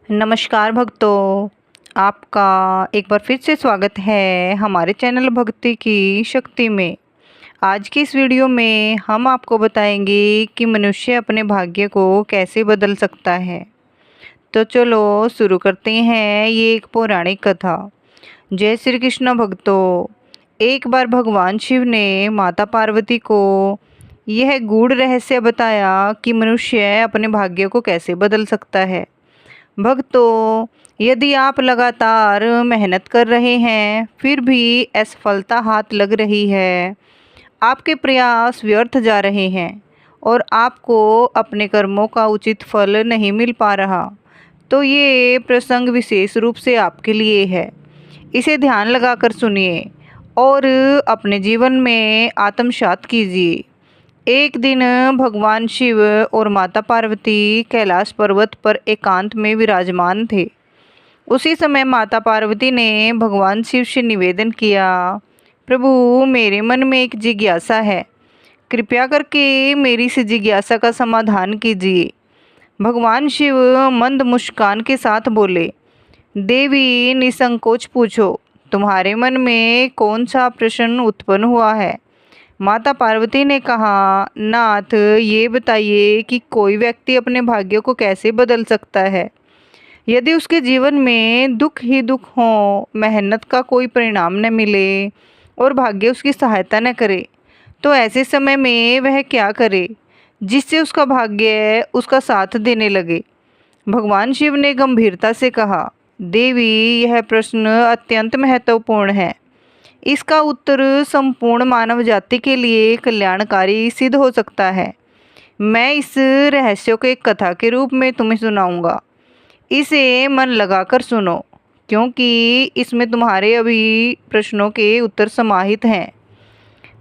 नमस्कार भक्तों, आपका एक बार फिर से स्वागत है हमारे चैनल भक्ति की शक्ति में। आज की इस वीडियो में हम आपको बताएंगे कि मनुष्य अपने भाग्य को कैसे बदल सकता है। तो चलो शुरू करते हैं ये एक पौराणिक कथा। जय श्री कृष्ण भक्तों। एक बार भगवान शिव ने माता पार्वती को यह गूढ़ रहस्य बताया कि मनुष्य अपने भाग्य को कैसे बदल सकता है। भक्तों, यदि आप लगातार मेहनत कर रहे हैं फिर भी असफलता हाथ लग रही है, आपके प्रयास व्यर्थ जा रहे हैं और आपको अपने कर्मों का उचित फल नहीं मिल पा रहा, तो ये प्रसंग विशेष रूप से आपके लिए है। इसे ध्यान लगाकर सुनिए और अपने जीवन में आत्मसात कीजिए। एक दिन भगवान शिव और माता पार्वती कैलाश पर्वत पर एकांत में विराजमान थे। उसी समय माता पार्वती ने भगवान शिव से निवेदन किया, प्रभु, मेरे मन में एक जिज्ञासा है, कृपया करके मेरी इस जिज्ञासा का समाधान कीजिए। भगवान शिव मंद मुस्कान के साथ बोले, देवी निसंकोच पूछो, तुम्हारे मन में कौन सा प्रश्न उत्पन्न हुआ है। माता पार्वती ने कहा, नाथ, ये बताइए कि कोई व्यक्ति अपने भाग्य को कैसे बदल सकता है। यदि उसके जीवन में दुख ही दुख हो, मेहनत का कोई परिणाम न मिले और भाग्य उसकी सहायता न करे, तो ऐसे समय में वह क्या करे जिससे उसका भाग्य उसका साथ देने लगे। भगवान शिव ने गंभीरता से कहा, देवी, यह प्रश्न अत्यंत महत्वपूर्ण है। इसका उत्तर संपूर्ण मानव जाति के लिए कल्याणकारी सिद्ध हो सकता है। मैं इस रहस्य को एक कथा के रूप में तुम्हें सुनाऊंगा। इसे मन लगाकर सुनो, क्योंकि इसमें तुम्हारे अभी प्रश्नों के उत्तर समाहित हैं।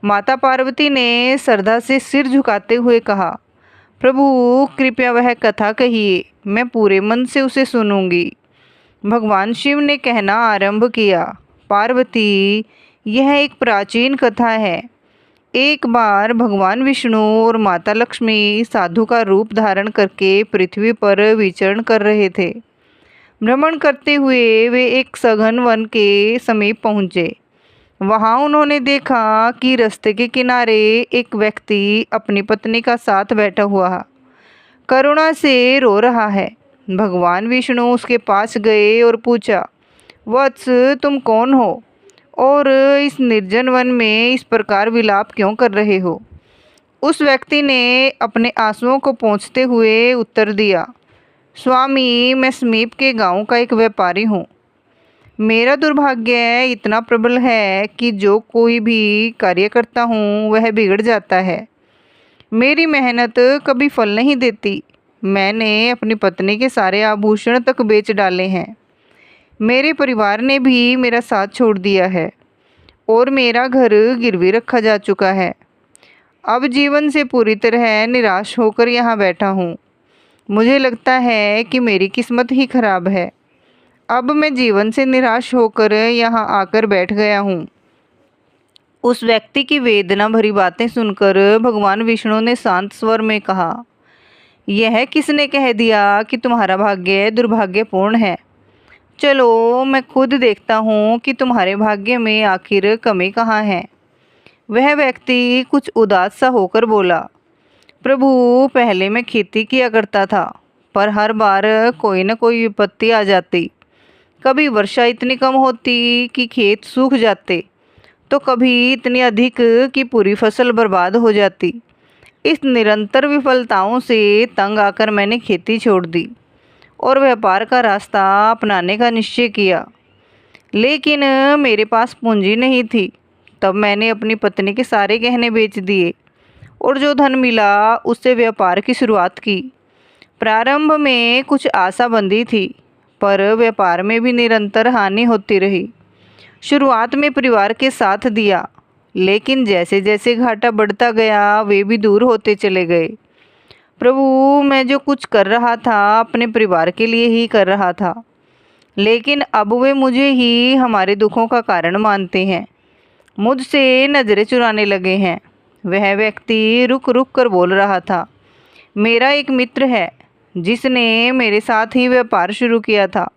माता पार्वती ने श्रद्धा से सिर झुकाते हुए कहा, प्रभु, कृपया वह कथा कहिए, मैं पूरे मन से उसे सुनूंगी। भगवान शिव ने कहना आरंभ किया, पार्वती, यह एक प्राचीन कथा है। एक बार भगवान विष्णु और माता लक्ष्मी साधु का रूप धारण करके पृथ्वी पर विचरण कर रहे थे। भ्रमण करते हुए वे एक सघन वन के समीप पहुँचे। वहाँ उन्होंने देखा कि रास्ते के किनारे एक व्यक्ति अपनी पत्नी का साथ बैठा हुआ करुणा से रो रहा है। भगवान विष्णु उसके पास गए और पूछा, वत्स, तुम कौन हो और इस निर्जन वन में इस प्रकार विलाप क्यों कर रहे हो। उस व्यक्ति ने अपने आंसुओं को पोंछते हुए उत्तर दिया, स्वामी, मैं समीप के गांव का एक व्यापारी हूँ। मेरा दुर्भाग्य इतना प्रबल है कि जो कोई भी कार्य करता हूँ वह बिगड़ जाता है। मेरी मेहनत कभी फल नहीं देती। मैंने अपनी पत्नी के सारे आभूषण तक बेच डाले हैं। मेरे परिवार ने भी मेरा साथ छोड़ दिया है और मेरा घर गिरवी रखा जा चुका है। अब जीवन से पूरी तरह निराश होकर यहाँ बैठा हूँ। मुझे लगता है कि मेरी किस्मत ही खराब है। अब मैं जीवन से निराश होकर यहाँ आकर बैठ गया हूँ। उस व्यक्ति की वेदना भरी बातें सुनकर भगवान विष्णु ने शांत स्वर में कहा, यह किसने कह दिया कि तुम्हारा भाग्य दुर्भाग्यपूर्ण है। चलो मैं खुद देखता हूँ कि तुम्हारे भाग्य में आखिर कमी कहाँ है। वह व्यक्ति कुछ उदास सा होकर बोला, प्रभु, पहले मैं खेती किया करता था, पर हर बार कोई न कोई विपत्ति आ जाती। कभी वर्षा इतनी कम होती कि खेत सूख जाते, तो कभी इतनी अधिक कि पूरी फसल बर्बाद हो जाती। इस निरंतर विफलताओं से तंग आकर मैंने खेती छोड़ दी और व्यापार का रास्ता अपनाने का निश्चय किया। लेकिन मेरे पास पूंजी नहीं थी। तब मैंने अपनी पत्नी के सारे गहने बेच दिए और जो धन मिला उससे व्यापार की शुरुआत की। प्रारंभ में कुछ आशा बंधी थी, पर व्यापार में भी निरंतर हानि होती रही। शुरुआत में परिवार के साथ दिया, लेकिन जैसे जैसे घाटा बढ़ता गया वे भी दूर होते चले गए। प्रभु, मैं जो कुछ कर रहा था अपने परिवार के लिए ही कर रहा था, लेकिन अब वे मुझे ही हमारे दुखों का कारण मानते हैं, मुझसे नज़रें चुराने लगे हैं। वह व्यक्ति रुक रुक कर बोल रहा था, मेरा एक मित्र है जिसने मेरे साथ ही व्यापार शुरू किया था।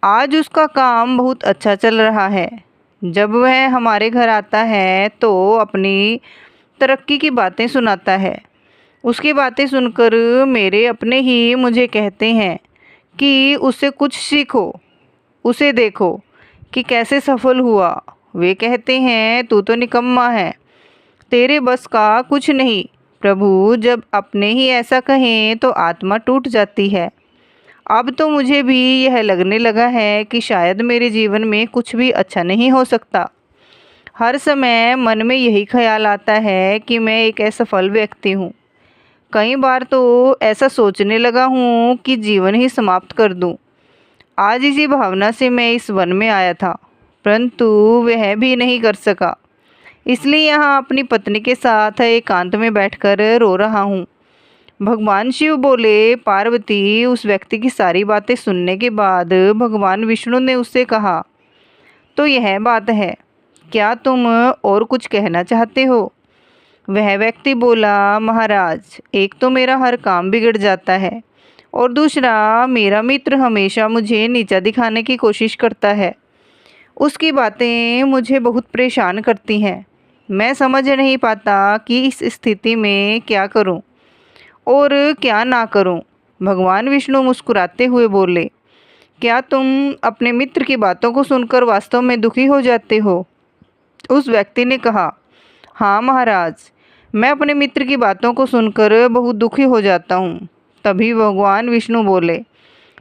आज उसका काम बहुत अच्छा चल रहा है। जब वह हमारे घर आता है तो अपनी तरक्की की बातें सुनाता है। उसकी बातें सुनकर मेरे अपने ही मुझे कहते हैं कि उससे कुछ सीखो, उसे देखो कि कैसे सफल हुआ। वे कहते हैं तू तो निकम्मा है, तेरे बस का कुछ नहीं। प्रभु जब अपने ही ऐसा कहें तो आत्मा टूट जाती है। अब तो मुझे भी यह लगने लगा है कि शायद मेरे जीवन में कुछ भी अच्छा नहीं हो सकता। हर समय मन में यही ख्याल आता है कि मैं एक असफल व्यक्ति हूँ। कई बार तो ऐसा सोचने लगा हूँ कि जीवन ही समाप्त कर दूँ। आज इसी भावना से मैं इस वन में आया था, परंतु वह भी नहीं कर सका। इसलिए यहाँ अपनी पत्नी के साथ एकांत में बैठकर रो रहा हूँ। भगवान शिव बोले, पार्वती, उस व्यक्ति की सारी बातें सुनने के बाद भगवान विष्णु ने उससे कहा, तो यह बात है, क्या तुम और कुछ कहना चाहते हो? वह व्यक्ति बोला, महाराज, एक तो मेरा हर काम बिगड़ जाता है और दूसरा मेरा मित्र हमेशा मुझे नीचा दिखाने की कोशिश करता है। उसकी बातें मुझे बहुत परेशान करती हैं। मैं समझ नहीं पाता कि इस स्थिति में क्या करूं और क्या ना करूं। भगवान विष्णु मुस्कुराते हुए बोले, क्या तुम अपने मित्र की बातों को सुनकर वास्तव में दुखी हो जाते हो? उस व्यक्ति ने कहा, हाँ महाराज, मैं अपने मित्र की बातों को सुनकर बहुत दुखी हो जाता हूँ। तभी भगवान विष्णु बोले,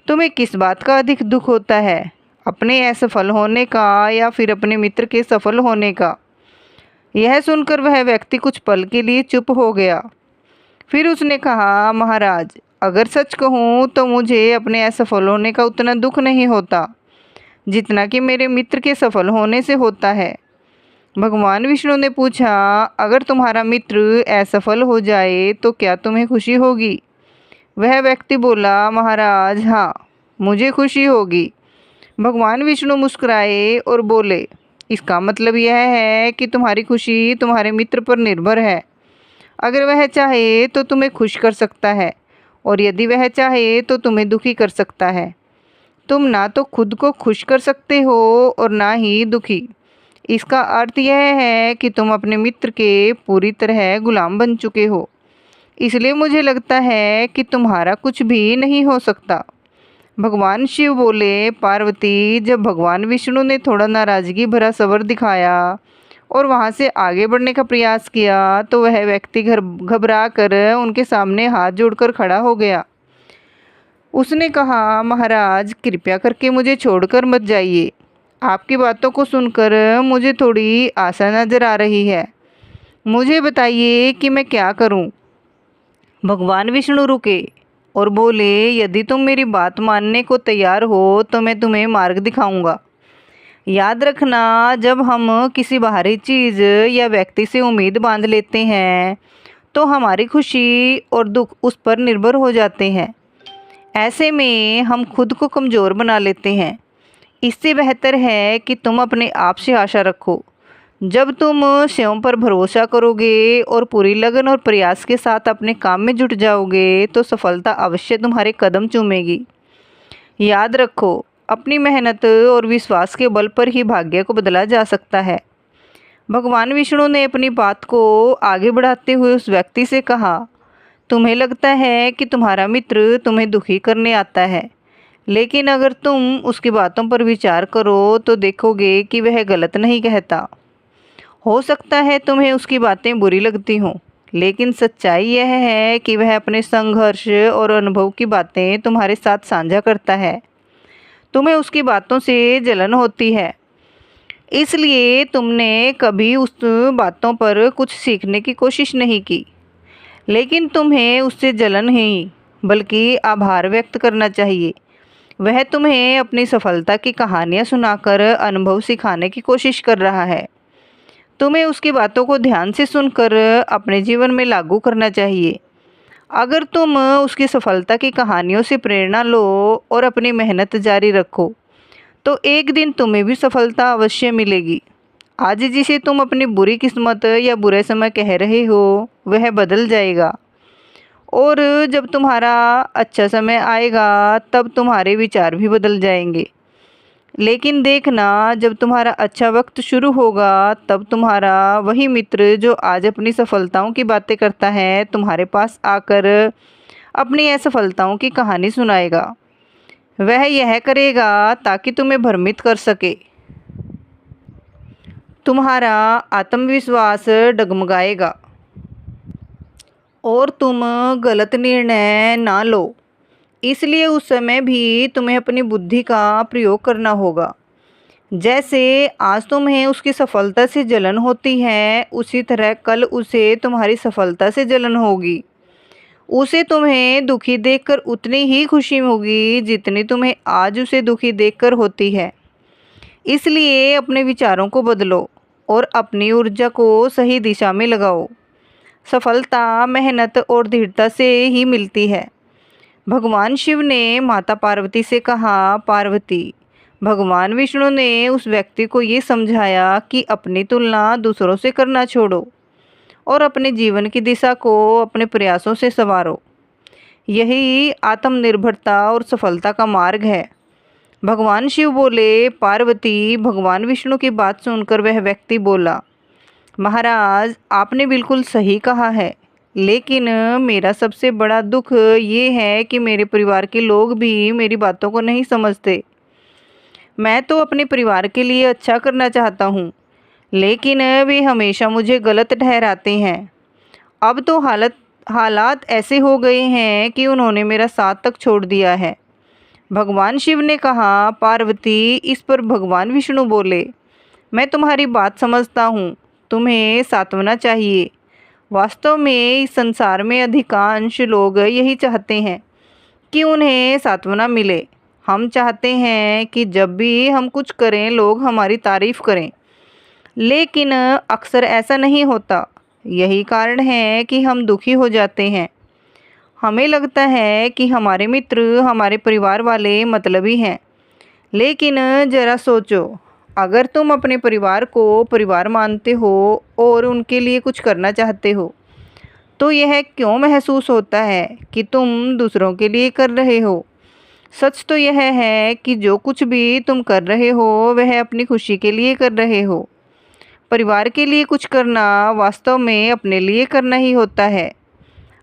तुम्हें किस बात का अधिक दुख होता है, अपने असफल होने का या फिर अपने मित्र के सफल होने का? यह सुनकर वह व्यक्ति कुछ पल के लिए चुप हो गया। फिर उसने कहा, महाराज, अगर सच कहूँ तो मुझे अपने असफल होने का उतना दुख नहीं होता जितना कि मेरे मित्र के सफल होने से होता है। भगवान विष्णु ने पूछा, अगर तुम्हारा मित्र असफल हो जाए तो क्या तुम्हें खुशी होगी? वह व्यक्ति बोला, महाराज, हाँ, मुझे खुशी होगी। भगवान विष्णु मुस्कुराए और बोले, इसका मतलब यह है कि तुम्हारी खुशी तुम्हारे मित्र पर निर्भर है। अगर वह चाहे तो तुम्हें खुश कर सकता है और यदि वह चाहे तो तुम्हें दुखी कर सकता है। तुम ना तो खुद को खुश कर सकते हो और ना ही दुखी। इसका अर्थ यह है कि तुम अपने मित्र के पूरी तरह गुलाम बन चुके हो। इसलिए मुझे लगता है कि तुम्हारा कुछ भी नहीं हो सकता। भगवान शिव बोले, पार्वती, जब भगवान विष्णु ने थोड़ा नाराज़गी भरा सबर दिखाया और वहाँ से आगे बढ़ने का प्रयास किया तो वह व्यक्ति घबरा कर उनके सामने हाथ जोड़कर खड़ा हो गया। उसने कहा, महाराज, कृपया करके मुझे छोड़कर मत जाइए। आपकी बातों को सुनकर मुझे थोड़ी आशा नज़र आ रही है। मुझे बताइए कि मैं क्या करूं? भगवान विष्णु रुके और बोले, यदि तुम मेरी बात मानने को तैयार हो तो मैं तुम्हें मार्ग दिखाऊंगा। याद रखना, जब हम किसी बाहरी चीज़ या व्यक्ति से उम्मीद बांध लेते हैं तो हमारी खुशी और दुख उस पर निर्भर हो जाते हैं। ऐसे में हम खुद को कमज़ोर बना लेते हैं। इससे बेहतर है कि तुम अपने आप से आशा रखो। जब तुम स्वयं पर भरोसा करोगे और पूरी लगन और प्रयास के साथ अपने काम में जुट जाओगे तो सफलता अवश्य तुम्हारे कदम चूमेगी। याद रखो, अपनी मेहनत और विश्वास के बल पर ही भाग्य को बदला जा सकता है। भगवान विष्णु ने अपनी बात को आगे बढ़ाते हुए उस व्यक्ति से कहा, तुम्हें लगता है कि तुम्हारा मित्र तुम्हें दुखी करने आता है, लेकिन अगर तुम उसकी बातों पर विचार करो तो देखोगे कि वह गलत नहीं कहता। हो सकता है तुम्हें उसकी बातें बुरी लगती हों, लेकिन सच्चाई यह है कि वह अपने संघर्ष और अनुभव की बातें तुम्हारे साथ साझा करता है। तुम्हें उसकी बातों से जलन होती है, इसलिए तुमने कभी उस बातों पर कुछ सीखने की कोशिश नहीं की, लेकिन तुम्हें उससे जलन नहीं बल्कि आभार व्यक्त करना चाहिए। वह तुम्हें अपनी सफलता की कहानियाँ सुनाकर अनुभव सिखाने की कोशिश कर रहा है। तुम्हें उसकी बातों को ध्यान से सुनकर अपने जीवन में लागू करना चाहिए। अगर तुम उसकी सफलता की कहानियों से प्रेरणा लो और अपनी मेहनत जारी रखो तो एक दिन तुम्हें भी सफलता अवश्य मिलेगी। आज जिसे तुम अपनी बुरी किस्मत या बुरे समय कह रहे हो वह बदल जाएगा और जब तुम्हारा अच्छा समय आएगा तब तुम्हारे विचार भी बदल जाएंगे। लेकिन देखना, जब तुम्हारा अच्छा वक्त शुरू होगा तब तुम्हारा वही मित्र जो आज अपनी सफलताओं की बातें करता है तुम्हारे पास आकर अपनी असफलताओं की कहानी सुनाएगा। वह यह करेगा ताकि तुम्हें भ्रमित कर सके। तुम्हारा आत्मविश्वास डगमगाएगा और तुम गलत निर्णय ना लो। इसलिए उस समय भी तुम्हें अपनी बुद्धि का प्रयोग करना होगा। जैसे आज तुम्हें उसकी सफलता से जलन होती है, उसी तरह कल उसे तुम्हारी सफलता से जलन होगी। उसे तुम्हें दुखी देखकर उतनी ही खुशी होगी जितनी तुम्हें आज उसे दुखी देखकर होती है। इसलिए अपने विचारों को बदलो और अपनी ऊर्जा को सही दिशा में लगाओ। सफलता मेहनत और दृढ़ता से ही मिलती है। भगवान शिव ने माता पार्वती से कहा, पार्वती, भगवान विष्णु ने उस व्यक्ति को ये समझाया कि अपनी तुलना दूसरों से करना छोड़ो और अपने जीवन की दिशा को अपने प्रयासों से संवारो। यही आत्मनिर्भरता और सफलता का मार्ग है। भगवान शिव बोले, पार्वती, भगवान विष्णु की बात सुनकर वह व्यक्ति बोला, महाराज, आपने बिल्कुल सही कहा है, लेकिन मेरा सबसे बड़ा दुख ये है कि मेरे परिवार के लोग भी मेरी बातों को नहीं समझते। मैं तो अपने परिवार के लिए अच्छा करना चाहता हूँ, लेकिन वे हमेशा मुझे गलत ठहराते हैं। अब तो हालात ऐसे हो गए हैं कि उन्होंने मेरा साथ तक छोड़ दिया है। भगवान शिव ने कहा, पार्वती, इस पर भगवान विष्णु बोले, मैं तुम्हारी बात समझता हूँ, तुम्हें सांत्वना चाहिए। वास्तव में इस संसार में अधिकांश लोग यही चाहते हैं कि उन्हें सांत्वना मिले। हम चाहते हैं कि जब भी हम कुछ करें लोग हमारी तारीफ करें, लेकिन अक्सर ऐसा नहीं होता। यही कारण है कि हम दुखी हो जाते हैं। हमें लगता है कि हमारे मित्र हमारे परिवार वाले मतलबी हैं, लेकिन ज़रा सोचो, अगर तुम अपने परिवार को परिवार मानते हो और उनके लिए कुछ करना चाहते हो, तो यह क्यों महसूस होता है कि तुम दूसरों के लिए कर रहे हो? सच तो यह है कि जो कुछ भी तुम कर रहे हो वह अपनी खुशी के लिए कर रहे हो। परिवार के लिए कुछ करना वास्तव में अपने लिए करना ही होता है।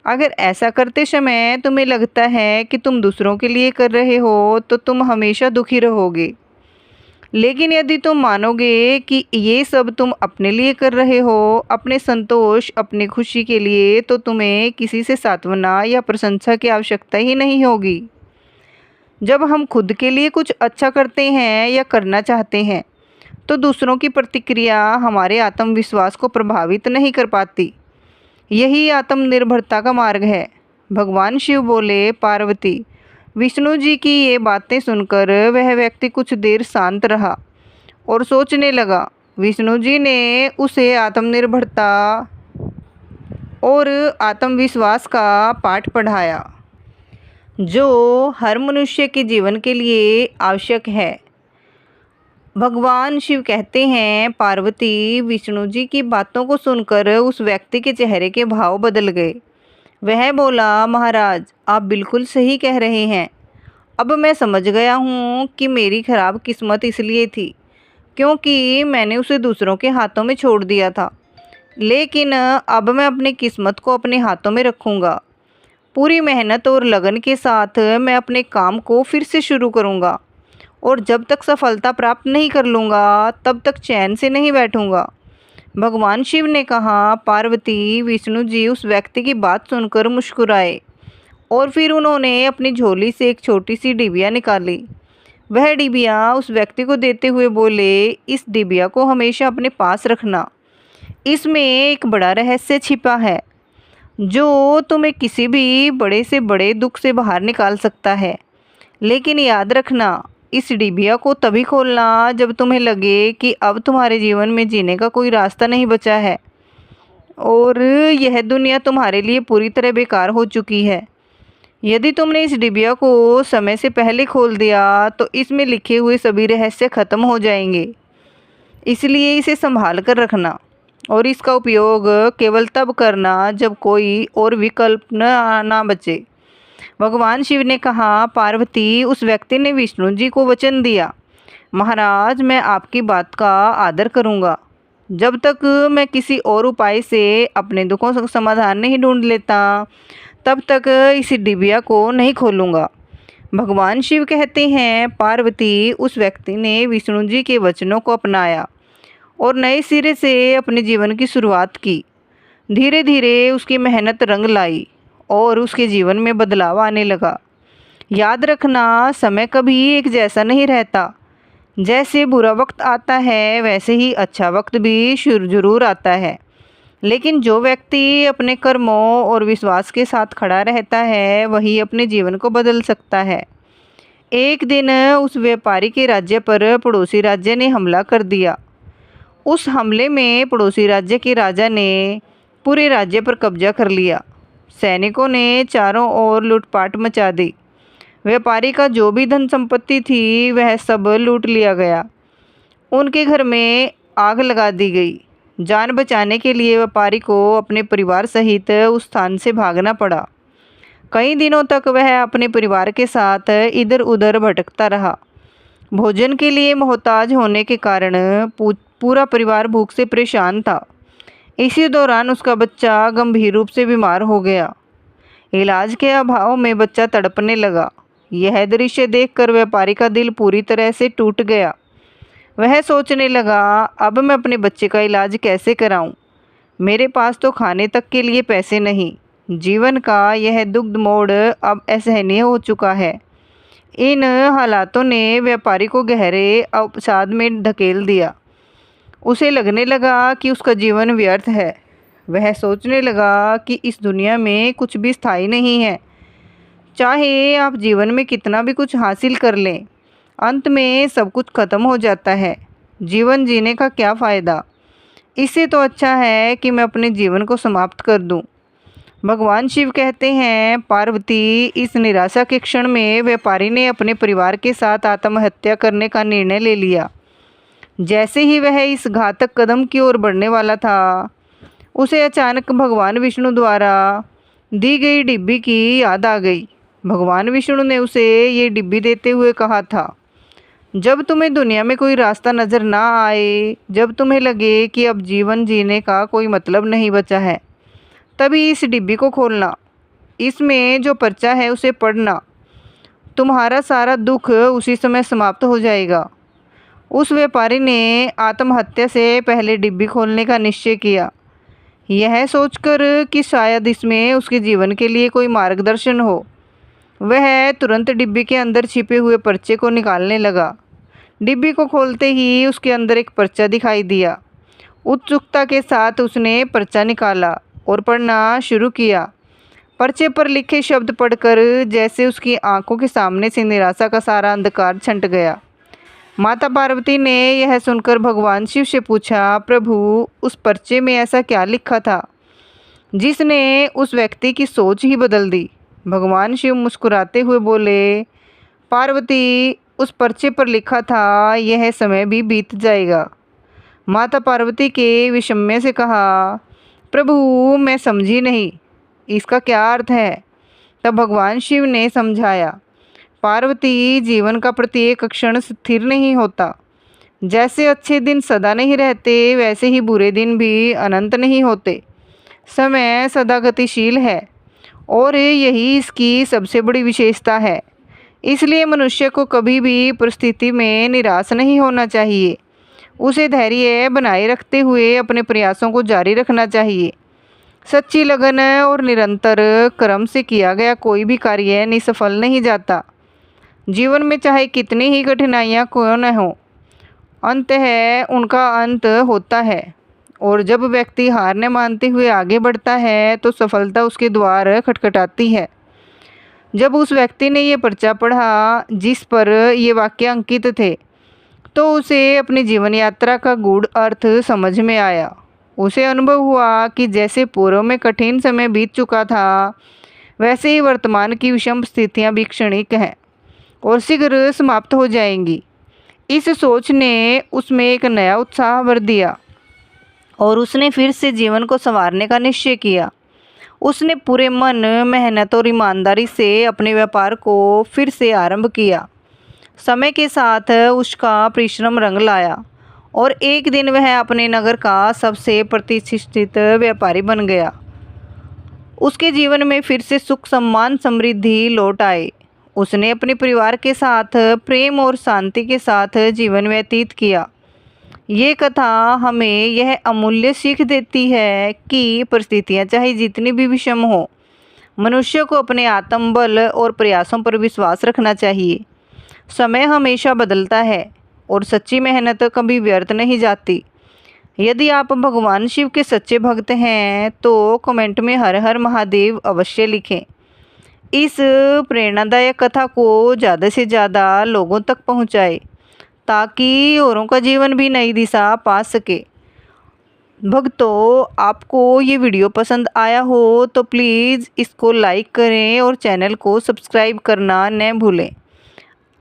अगर ऐसा करते समय तुम्हें लगता है कि तुम दूसरों के लिए कर रहे हो तो तुम हमेशा दुखी रहोगे। लेकिन यदि तुम मानोगे कि ये सब तुम अपने लिए कर रहे हो, अपने संतोष, अपनी खुशी के लिए, तो तुम्हें किसी से सांत्वना या प्रशंसा की आवश्यकता ही नहीं होगी। जब हम खुद के लिए कुछ अच्छा करते हैं या करना चाहते हैं तो दूसरों की प्रतिक्रिया हमारे आत्मविश्वास को प्रभावित नहीं कर पाती। यही आत्मनिर्भरता का मार्ग है। भगवान शिव बोले, पार्वती, विष्णु जी की ये बातें सुनकर वह व्यक्ति कुछ देर शांत रहा और सोचने लगा। विष्णु जी ने उसे आत्मनिर्भरता और आत्मविश्वास का पाठ पढ़ाया, जो हर मनुष्य के जीवन के लिए आवश्यक है। भगवान शिव कहते हैं, पार्वती, विष्णु जी की बातों को सुनकर उस व्यक्ति के चेहरे के भाव बदल गए। वह बोला, महाराज, आप बिल्कुल सही कह रहे हैं। अब मैं समझ गया हूँ कि मेरी खराब किस्मत इसलिए थी क्योंकि मैंने उसे दूसरों के हाथों में छोड़ दिया था। लेकिन अब मैं अपनी किस्मत को अपने हाथों में रखूँगा। पूरी मेहनत और लगन के साथ मैं अपने काम को फिर से शुरू करूँगा और जब तक सफलता प्राप्त नहीं कर लूँगा तब तक चैन से नहीं बैठूँगा। भगवान शिव ने कहा, पार्वती, विष्णु जी उस व्यक्ति की बात सुनकर मुस्कुराए और फिर उन्होंने अपनी झोली से एक छोटी सी डिबिया निकाली। वह डिबिया उस व्यक्ति को देते हुए बोले, इस डिबिया को हमेशा अपने पास रखना। इसमें एक बड़ा रहस्य छिपा है जो तुम्हें किसी भी बड़े से बड़े दुख से बाहर निकाल सकता है। लेकिन याद रखना, इस डिबिया को तभी खोलना जब तुम्हें लगे कि अब तुम्हारे जीवन में जीने का कोई रास्ता नहीं बचा है और यह दुनिया तुम्हारे लिए पूरी तरह बेकार हो चुकी है। यदि तुमने इस डिबिया को समय से पहले खोल दिया तो इसमें लिखे हुए सभी रहस्य खत्म हो जाएंगे। इसलिए इसे संभाल कर रखना। और इसका उपयोग केवल तब करना जब कोई और विकल्प ना बचे। भगवान शिव ने कहा, पार्वती, उस व्यक्ति ने विष्णु जी को वचन दिया, महाराज, मैं आपकी बात का आदर करूँगा। जब तक मैं किसी और उपाय से अपने दुखों का समाधान नहीं ढूंढ लेता, तब तक इस डिबिया को नहीं खोलूँगा। भगवान शिव कहते हैं, पार्वती, उस व्यक्ति ने विष्णु जी के वचनों को अपनाया और नए सिरे से अपने जीवन की शुरुआत की। धीरे धीरे उसकी मेहनत रंग लाई और उसके जीवन में बदलाव आने लगा। याद रखना, समय कभी एक जैसा नहीं रहता। जैसे बुरा वक्त आता है, वैसे ही अच्छा वक्त भी जरूर आता है। लेकिन जो व्यक्ति अपने कर्मों और विश्वास के साथ खड़ा रहता है, वही अपने जीवन को बदल सकता है। एक दिन उस व्यापारी के राज्य पर पड़ोसी राज्य ने हमला कर दिया। उस हमले में पड़ोसी राज्य के राजा ने पूरे राज्य पर कब्जा कर लिया। सैनिकों ने चारों ओर लूटपाट मचा दी। व्यापारी का जो भी धन संपत्ति थी, वह सब लूट लिया गया। उनके घर में आग लगा दी गई। जान बचाने के लिए व्यापारी को अपने परिवार सहित उस स्थान से भागना पड़ा। कई दिनों तक वह अपने परिवार के साथ इधर उधर भटकता रहा। भोजन के लिए मोहताज होने के कारण पूरा परिवार भूख से परेशान था। इसी दौरान उसका बच्चा गंभीर रूप से बीमार हो गया। इलाज के अभाव में बच्चा तड़पने लगा। यह दृश्य देखकर व्यापारी का दिल पूरी तरह से टूट गया। वह सोचने लगा, अब मैं अपने बच्चे का इलाज कैसे कराऊं? मेरे पास तो खाने तक के लिए पैसे नहीं। जीवन का यह दुग्ध मोड़ अब असहनीय हो चुका है। इन हालातों ने व्यापारी को गहरे अवसाद में धकेल दिया। उसे लगने लगा कि उसका जीवन व्यर्थ है। वह सोचने लगा कि इस दुनिया में कुछ भी स्थायी नहीं है। चाहे आप जीवन में कितना भी कुछ हासिल कर लें, अंत में सब कुछ खत्म हो जाता है। जीवन जीने का क्या फ़ायदा? इससे तो अच्छा है कि मैं अपने जीवन को समाप्त कर दूं। भगवान शिव कहते हैं, पार्वती, इस निराशा के क्षण में व्यापारी ने अपने परिवार के साथ आत्महत्या करने का निर्णय ले लिया। जैसे ही वह इस घातक कदम की ओर बढ़ने वाला था, उसे अचानक भगवान विष्णु द्वारा दी गई डिब्बी की याद आ गई। भगवान विष्णु ने उसे ये डिब्बी देते हुए कहा था, जब तुम्हें दुनिया में कोई रास्ता नज़र ना आए, जब तुम्हें लगे कि अब जीवन जीने का कोई मतलब नहीं बचा है, तभी इस डिब्बी को खोलना। इसमें जो पर्चा है उसे पढ़ना। तुम्हारा सारा दुख उसी समय समाप्त हो जाएगा। उस व्यापारी ने आत्महत्या से पहले डिब्बी खोलने का निश्चय किया, यह सोचकर कि शायद इसमें उसके जीवन के लिए कोई मार्गदर्शन हो। वह तुरंत डिब्बी के अंदर छिपे हुए पर्चे को निकालने लगा। डिब्बी को खोलते ही उसके अंदर एक पर्चा दिखाई दिया। उत्सुकता के साथ उसने पर्चा निकाला और पढ़ना शुरू किया। पर्चे पर लिखे शब्द पढ़कर जैसे उसकी आंखों के सामने से निराशा का सारा अंधकार छंट गया। माता पार्वती ने यह सुनकर भगवान शिव से पूछा, प्रभु, उस पर्चे में ऐसा क्या लिखा था जिसने उस व्यक्ति की सोच ही बदल दी? भगवान शिव मुस्कुराते हुए बोले, पार्वती, उस पर्चे पर लिखा था, यह समय भी बीत जाएगा। माता पार्वती के विषम्य से कहा, प्रभु, मैं समझी नहीं, इसका क्या अर्थ है? तब भगवान शिव ने समझाया, पार्वती, जीवन का प्रत्येक क्षण स्थिर नहीं होता। जैसे अच्छे दिन सदा नहीं रहते, वैसे ही बुरे दिन भी अनंत नहीं होते। समय सदा गतिशील है और यही इसकी सबसे बड़ी विशेषता है। इसलिए मनुष्य को कभी भी परिस्थिति में निराश नहीं होना चाहिए। उसे धैर्य बनाए रखते हुए अपने प्रयासों को जारी रखना चाहिए। सच्ची लगन और निरंतर कर्म से किया गया कोई भी कार्य निष्फल नहीं जाता। जीवन में चाहे कितनी ही कठिनाइयाँ क्यों न हो, अंत है, उनका अंत होता है। और जब व्यक्ति हार न मानते हुए आगे बढ़ता है, तो सफलता उसके द्वार खटखटाती है। जब उस व्यक्ति ने ये पर्चा पढ़ा जिस पर ये वाक्य अंकित थे, तो उसे अपनी जीवन यात्रा का गूढ़ अर्थ समझ में आया। उसे अनुभव हुआ कि जैसे पूर्व में कठिन समय बीत चुका था, वैसे ही वर्तमान की विषम स्थितियाँ भी क्षणिक हैं और शीघ्र समाप्त हो जाएंगी। इस सोच ने उसमें एक नया उत्साह भर दिया। और उसने फिर से जीवन को संवारने का निश्चय किया। उसने पूरे मन, मेहनत और ईमानदारी से अपने व्यापार को फिर से आरंभ किया। समय के साथ उसका परिश्रम रंग लाया और एक दिन वह अपने नगर का सबसे प्रतिष्ठित व्यापारी बन गया। उसके जीवन में फिर से सुख, सम्मान, समृद्धि लौट आए। उसने अपने परिवार के साथ प्रेम और शांति के साथ जीवन व्यतीत किया। ये कथा हमें यह अमूल्य सीख देती है कि परिस्थितियाँ चाहे जितनी भी विषम हो, मनुष्य को अपने आत्मबल और प्रयासों पर विश्वास रखना चाहिए। समय हमेशा बदलता है और सच्ची मेहनत कभी व्यर्थ नहीं जाती। यदि आप भगवान शिव के सच्चे भक्त हैं तो कमेंट में हर हर महादेव अवश्य लिखें। इस प्रेरणादायक कथा को ज़्यादा से ज़्यादा लोगों तक पहुंचाएं ताकि औरों का जीवन भी नई दिशा पा सके। भक्तों, आपको ये वीडियो पसंद आया हो तो प्लीज़ इसको लाइक करें और चैनल को सब्सक्राइब करना न भूलें।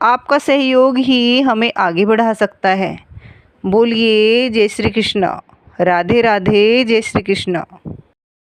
आपका सहयोग ही हमें आगे बढ़ा सकता है। बोलिए जय श्री कृष्ण। राधे राधे। जय श्री कृष्ण।